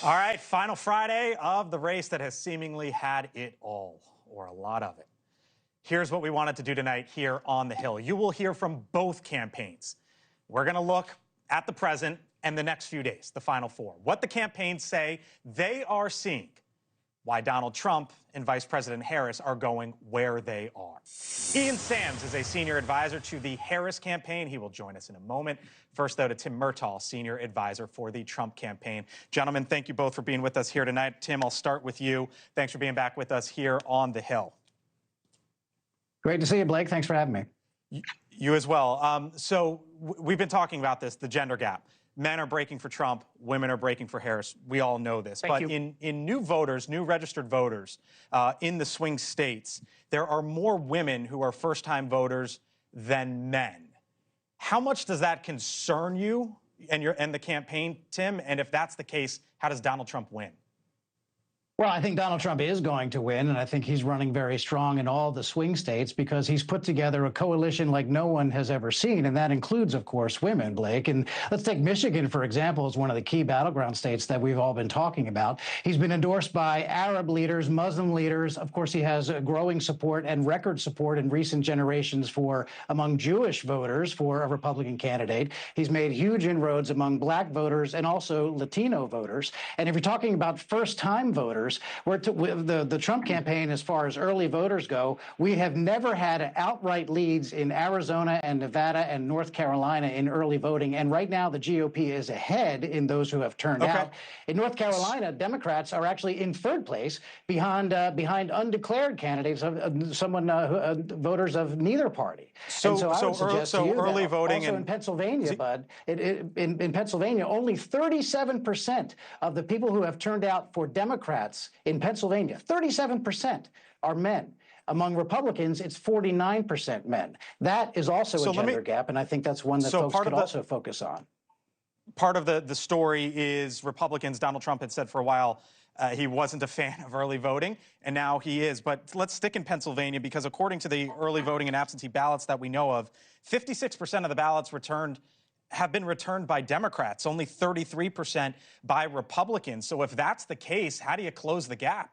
All right, final Friday of the race that has seemingly had it all, or a lot of it. Here's what we wanted to do tonight here on the Hill. You will hear from both campaigns. We're going to look at the present and the next few days, the final four. What the campaigns say they are seeing, why Donald Trump and Vice President Harris are going where they are. Ian Sams is a senior advisor to the Harris campaign. He will join us in a moment. First, though, to Tim Murtaugh, senior advisor for the Trump campaign. Gentlemen, thank you both for being with us here tonight. Tim, I'll start with you. Thanks for being back with us here on the Hill. Great to see you, Blake. Thanks for having me. You as well. So we've been talking about this, the gender gap. Men are breaking for Trump, women are breaking for Harris. We all know this. But in new voters, new registered voters in the swing states, there are more women who are first-time voters than men. How much does that concern you and the campaign, Tim? And if that's the case, how does Donald Trump win? Well, I think Donald Trump is going to win, and I think he's running very strong in all the swing states because he's put together a coalition like no one has ever seen, and that includes, of course, women, Blake. And let's take Michigan, for example, as one of the key battleground states that we've all been talking about. He's been endorsed by Arab leaders, Muslim leaders. Of course, he has growing support and record support in recent generations among Jewish voters for a Republican candidate. He's made huge inroads among black voters and also Latino voters. And if you're talking about first-time voters, the Trump campaign, as far as early voters go, we have never had outright leads in Arizona and Nevada and North Carolina in early voting. And right now, the GOP is ahead in those who have turned out. In North Carolina, Democrats are actually in third place behind undeclared candidates, voters of neither party. So I would suggest to you early voting also in Pennsylvania, Bud, in Pennsylvania, only 37% of the people who have turned out for Democrats in Pennsylvania, 37% are men. Among Republicans, it's 49% men. That is also a gender gap, and I think that's one that folks could also focus on. Part of the story is Republicans. Donald Trump had said for a while he wasn't a fan of early voting, and now he is. But let's stick in Pennsylvania because according to the early voting and absentee ballots that we know of, 56% of the ballots have been returned by Democrats, only 33% by Republicans. So if that's the case, how do you close the gap?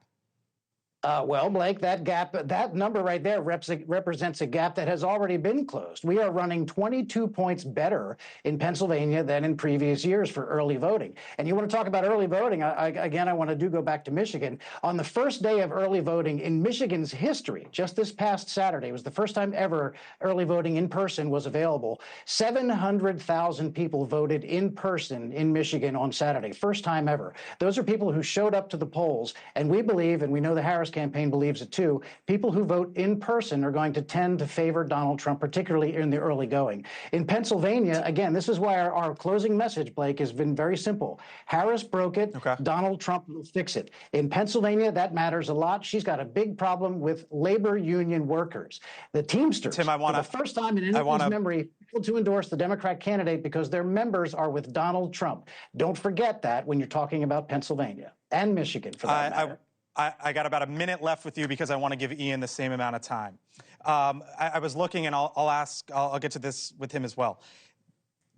Well, Blake, that number right there represents a gap that has already been closed. We are running 22 points better in Pennsylvania than in previous years for early voting. And you want to talk about early voting? I want to go back to Michigan. On the first day of early voting in Michigan's history, just this past Saturday, was the first time ever early voting in person was available. 700,000 people voted in person in Michigan on Saturday. First time ever. Those are people who showed up to the polls. And we believe, and we know the Harris campaign believes it too, people who vote in person are going to tend to favor Donald Trump, particularly in the early going. In Pennsylvania, again, this is why our closing message, Blake, has been very simple. Harris broke it. Donald Trump will fix it. In Pennsylvania, that matters a lot. She's got a big problem with labor union workers. The Teamsters, Tim, for the first time in anybody's memory, to endorse the Democrat candidate because their members are with Donald Trump. Don't forget that when you're talking about Pennsylvania and Michigan, for that matter. I got about a minute left with you because I want to give Ian the same amount of time. I was looking, and I'll get to this with him as well.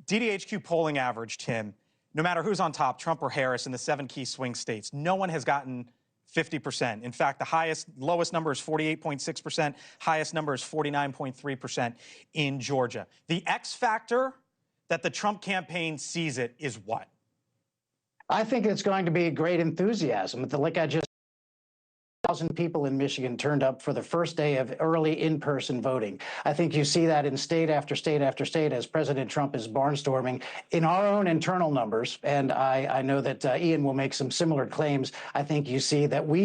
DDHQ polling average, Tim, no matter who's on top, Trump or Harris, in the 7 key swing states, no one has gotten 50%. In fact, the lowest number is 48.6%. Highest number is 49.3% in Georgia. The X factor that the Trump campaign sees it is what? I think it's going to be great enthusiasm. Like I just 1,000 people in Michigan turned up for the first day of early in-person voting. I think you see that in state after state after state as President Trump is barnstorming. In our own internal numbers, and I know that Ian will make some similar claims, I think we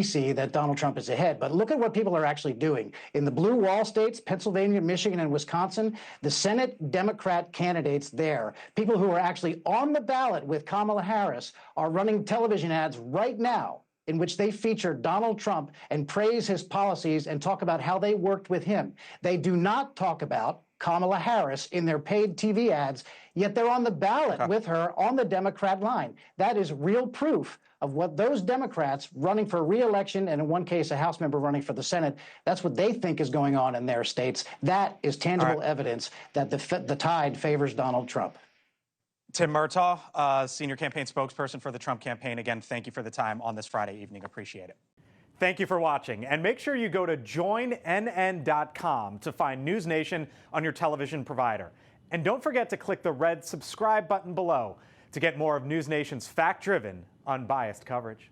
see that Donald Trump is ahead. But look at what people are actually doing. In the blue wall states, Pennsylvania, Michigan, and Wisconsin, the Senate Democrat candidates there, people who are actually on the ballot with Kamala Harris, are running television ads right now in which they feature Donald Trump and praise his policies and talk about how they worked with him. They do not talk about Kamala Harris in their paid TV ads, yet they're on the ballot with her on the Democrat line. That is real proof of what those Democrats running for re-election, and in one case, a House member running for the Senate, that's what they think is going on in their states. That is tangible evidence that the tide favors Donald Trump. Tim Murtaugh, senior campaign spokesperson for the Trump campaign. Again, thank you for the time on this Friday evening. Appreciate it. Thank you for watching, and make sure you go to joinnn.com to find NewsNation on your television provider. And don't forget to click the red subscribe button below to get more of NewsNation's fact-driven, unbiased coverage.